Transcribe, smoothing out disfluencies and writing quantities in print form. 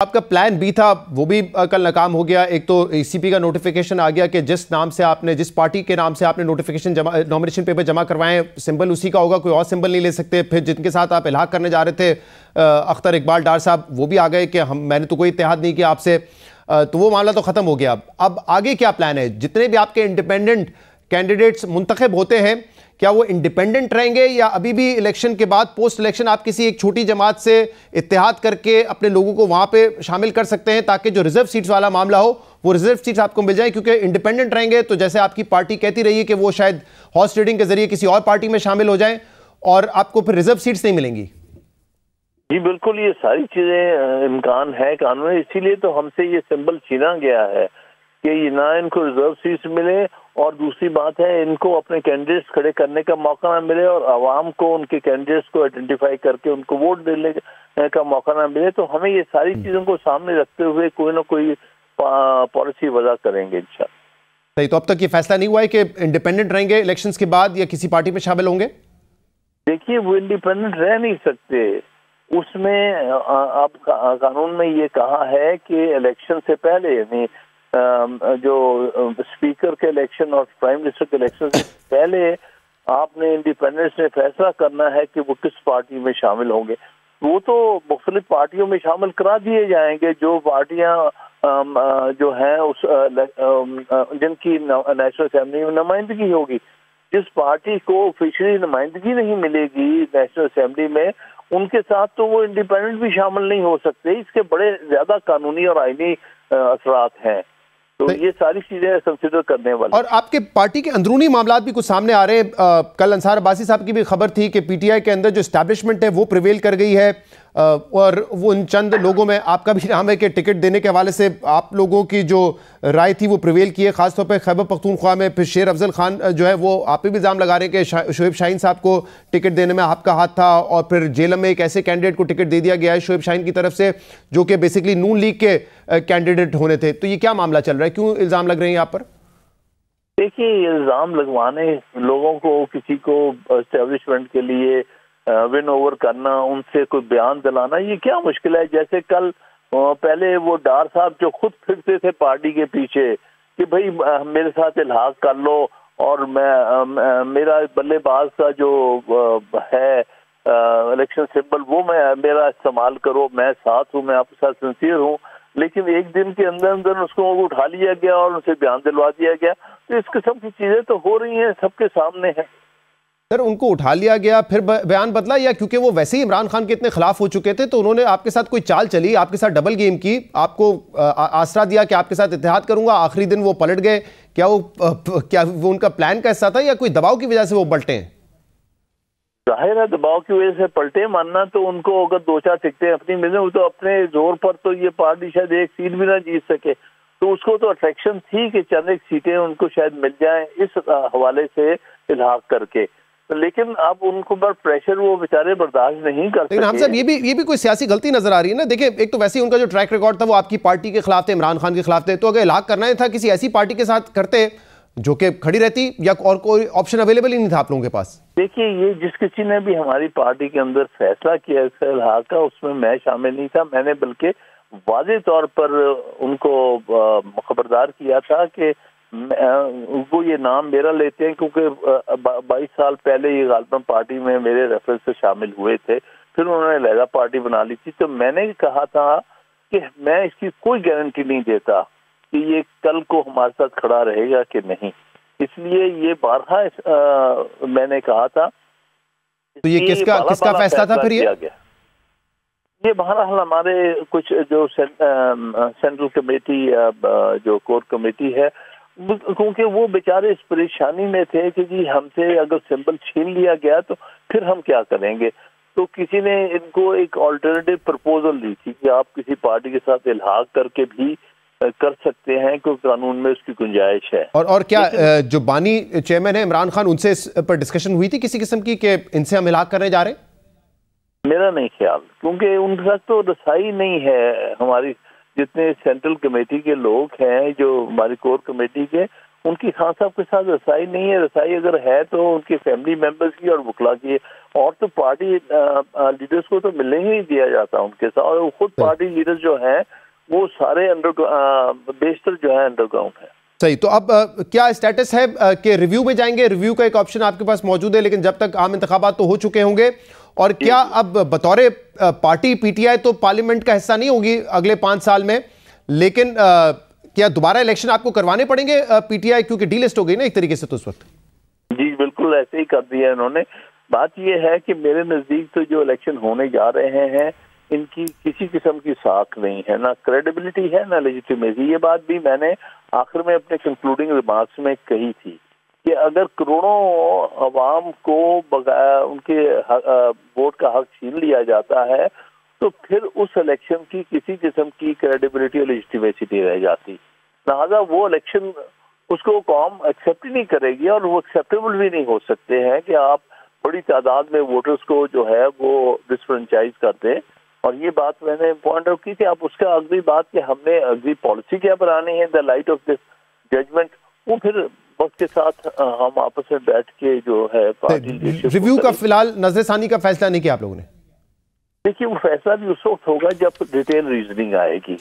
आपका plan B था वो भी कल नाकाम हो गया। एक तो ईसीपी का नोटिफिकेशन आ गया कि जिस नाम से आपने, जिस पार्टी के नाम से आपने नॉमिनेशन पेपर जमा करवाएं, सिंबल उसी का होगा, कोई और सिंबल नहीं ले सकते। फिर जिनके साथ आप इल्हाक करने जा रहे थे अख्तर इकबाल डार साहब, वो भी आ गए कि मैंने तो कोई इत्तेहाद नहीं किया आपसे, तो वो मामला तो खत्म हो गया। अब आगे क्या प्लान है? जितने भी आपके इंडिपेंडेंट कैंडिडेट्स मुंतखब होते हैं, क्या वो इंडिपेंडेंट रहेंगे या अभी भी इलेक्शन के बाद पोस्ट इलेक्शन आप किसी एक छोटी जमात से इत्तेहाद करके अपने लोगों को वहां पे शामिल कर सकते हैं, ताकि जो रिजर्व सीट्स वाला मामला हो वो रिजर्व सीट्स आपको मिल जाए? क्योंकि इंडिपेंडेंट रहेंगे तो जैसे आपकी पार्टी कहती रही है कि वो शायद हॉर्स ट्रेडिंग के जरिए किसी और पार्टी में शामिल हो जाए और आपको फिर रिजर्व सीट्स नहीं मिलेंगी। जी बिल्कुल, ये सारी चीजें इम्कान है कानून है, इसीलिए तो हमसे ये सिंबल छीना गया है कि ये ना इनको रिजर्व सीट्स मिले, और दूसरी बात है इनको अपने कैंडिडेट्स खड़े करने का मौका ना मिले और आवाम को उनके कैंडिडेट्स को आइडेंटिफाई करके उनको वोट देने का मौका ना मिले। तो हमें ये सारी चीजों को सामने रखते हुए कोई ना कोई पॉलिसी वजह करेंगे इंशाल्लाह। सही, तो अब तक ये फैसला नहीं हुआ है कि इंडिपेंडेंट रहेंगे इलेक्शंस के बाद या किसी पार्टी में शामिल होंगे? देखिए, वो इंडिपेंडेंट रह नहीं सकते, उसमें अब कानून में ये कहा है कि इलेक्शन से पहले, यानी जो स्पीकर के इलेक्शन और प्राइम मिनिस्टर के इलेक्शन से पहले आपने इंडिपेंडेंस में फैसला करना है कि वो किस पार्टी में शामिल होंगे। वो तो मुख्तलिफ पार्टियों में शामिल करा दिए जाएंगे, जो पार्टियां जो हैं उस जिनकी नेशनल असेंबली में नुमाइंदगी होगी। जिस पार्टी को ऑफिशियली नुमाइंदगी नहीं मिलेगी नेशनल असेंबली में, उनके साथ तो वो इंडिपेंडेंट भी शामिल नहीं हो सकते। इसके बड़े ज्यादा कानूनी और आईनी असरात हैं, तो ये सारी चीजें कंसिडर करने वाली। और आपके पार्टी के अंदरूनी मामलात भी कुछ सामने आ रहे हैं। कल अंसार अब्बासी साहब की भी खबर थी कि पीटीआई के अंदर जो एस्टैब्लिशमेंट है वो प्रिवेल कर गई है, और वो उन चंद लोगों में आपका भी नाम है कि टिकट देने के हवाले से आप लोगों की जो राय थी वो प्रिवेल की है। खासतौर पर खैबर पख्तूनख्वा में फिर शेर अफजल खान जो है वो आप पे भी इल्ज़ाम लगा रहे हैं कि शोएब शाहीन साहब को टिकट देने में आपका हाथ था, और फिर जेलम में एक ऐसे कैंडिडेट को टिकट दे दिया गया है शोएब शाहीन की तरफ से जो कि बेसिकली नून लीग के कैंडिडेट होने थे। तो ये क्या मामला चल रहा है, क्यों इल्ज़ाम लग रहे हैं आप पर? देखिए, इल्जाम लगवाने, लोगों को किसी को एस्टेब्लिशमेंट के लिए विन ओवर करना, उनसे कोई बयान दिलाना, ये क्या मुश्किल है? जैसे कल पहले वो डार साहब जो खुद फिरते थे पार्टी के पीछे कि भाई मेरे साथ इल्हाक कर लो और मैं मेरा बल्लेबाज का जो है इलेक्शन सिंबल वो मेरा इस्तेमाल करो, मैं साथ हूँ, मैं आपके साथ सिंसियर हूँ। लेकिन एक दिन के अंदर अंदर उसको उठा लिया गया और उनसे बयान दिलवा दिया गया। तो इस किस्म की चीजें तो हो रही हैं, सबके सामने है। सर, उनको उठा लिया गया फिर बयान बदला, या क्योंकि वो वैसे ही इमरान खान के इतने खिलाफ हो चुके थे तो उन्होंने आपके साथ कोई चाल चली, आपके साथ डबल गेम की, आपको आसरा दिया कि आपके साथ इत्तेहाद करूंगा, आखिरी दिन वो पलट गए? क्या वो उनका प्लान का हिस्सा था या कोई दबाव की वजह से वो पलटे हैं? जाहिर है दबाव की वजह से पलटे। मानना तो उनको अगर 2-4 टिकटें अपनी मिले तो अपने जोर पर तो ये पार्टी शायद एक सीट भी ना जीत सके, तो उसको तो अट्रैक्शन थी कि चंद एक सीटें उनको शायद मिल जाएं इस हवाले से इल्हाक करके। लेकिन अब उनको पर प्रेशर वो बेचारे बर्दाश्त नहीं कर सकते। लेकिन हम साहब ये भी कोई सियासी गलती नजर आ रही है ना। देखिए, एक तो वैसे ही उनका जो ट्रैक रिकॉर्ड था वो आपकी पार्टी के खिलाफ थे, इमरान खान के खिलाफ थे, तो अगर इल्हाक करना ही था किसी ऐसी पार्टी के साथ करते जो कि खड़ी रहती, या और कोई ऑप्शन अवेलेबल ही नहीं था आप लोगों के पास? देखिए, ये जिस किसी ने भी हमारी पार्टी के अंदर फैसला किया इल्हाक का, उसमें मैं शामिल नहीं था। मैंने बल्कि वाज़ेह तौर पर उनको खबरदार किया था कि वो ये नाम मेरा लेते हैं क्योंकि 22 साल पहले ये गालिबन पार्टी में मेरे रेफरेंस से शामिल हुए थे, फिर उन्होंने लहदा पार्टी बना ली थी। तो मैंने कहा था कि मैं इसकी कोई गारंटी नहीं देता कि ये कल को हमारे साथ खड़ा रहेगा कि नहीं, इसलिए ये बारहा मैंने कहा था। तो ये किसका फैसला था फिर? ये बहरहाल हमारे कुछ जो सेंट्रल कमेटी जो कोर कमेटी है, क्योंकि वो बेचारे इस परेशानी में थे कि जी हमसे अगर सिंबल छीन लिया गया तो फिर हम क्या करेंगे। तो किसी ने इनको एक ऑल्टरनेटिव प्रपोजल दी थी कि आप किसी पार्टी के साथ इल्हाक करके भी कर सकते हैं, क्योंकि कानून में उसकी गुंजाइश है। और क्या जो बानी चेयरमैन है इमरान खान, उनसे इस पर डिस्कशन हुई थी किसी किस्म की कि इनसे हम इल्हाक करने जा रहे हैं? मेरा नहीं ख्याल, क्योंकि उन तक तो रसाई नहीं है। हमारी जितने सेंट्रल कमेटी के लोग हैं, जो हमारी कोर कमेटी के, उनकी खान साहब के साथ रसाई नहीं है। रसाई अगर है तो उनके फैमिली मेंबर्स की और वकला की, और तो पार्टी लीडर्स को तो मिलने ही नहीं दिया जाता उनके साथ। और खुद पार्टी लीडर्स जो हैं वो सारे बेशतर जो है अंडरग्राउंड है। सही। तो अब क्या स्टेटस है कि रिव्यू में जाएंगे? रिव्यू का एक ऑप्शन आपके पास मौजूद है, लेकिन जब तक आम इंतखाबात तो हो चुके होंगे। और क्या अब बतौर पार्टी पीटीआई तो पार्लियामेंट का हिस्सा नहीं होगी अगले 5 साल में, लेकिन क्या दोबारा इलेक्शन आपको करवाने पड़ेंगे पीटीआई, क्योंकि डीलिस्ट हो गई ना एक तरीके से तो उस वक्त? जी बिल्कुल ऐसे ही कर दिया इन्होंने। बात यह है कि मेरे नजदीक तो जो इलेक्शन होने जा रहे हैं इनकी किसी किस्म की साख नहीं है, ना क्रेडिबिलिटी है ना लेजिटिमेसी। ये बात भी मैंने आखिर में अपने कंक्लूडिंग रिमार्क्स में कही थी कि अगर करोड़ों अवाम को उनके वोट का हक छीन लिया जाता है तो फिर उस इलेक्शन की किसी किस्म की क्रेडिबिलिटी और लेजिटिमेसी नहीं रह जाती। लिहाजा वो इलेक्शन उसको कौम एक्सेप्ट ही नहीं करेगी और वो एक्सेप्टेबल भी नहीं हो सकते हैं कि आप बड़ी तादाद में वोटर्स को जो है वो डिसफ्रेंचाइज कर दें। और ये बात मैंने पॉइंट आउट की थी। आप उसका अगली बात कि हमने अगली पॉलिसी क्या बनानी है the light of this judgement, वो फिर वक्त के साथ हम आपस में बैठ के जो है पार्टी रिव्यू का फिलहाल नजरसानी का फैसला नहीं किया आप लोगों ने? देखिए वो फैसला भी उस वक्त होगा जब डिटेल रीजनिंग आएगी।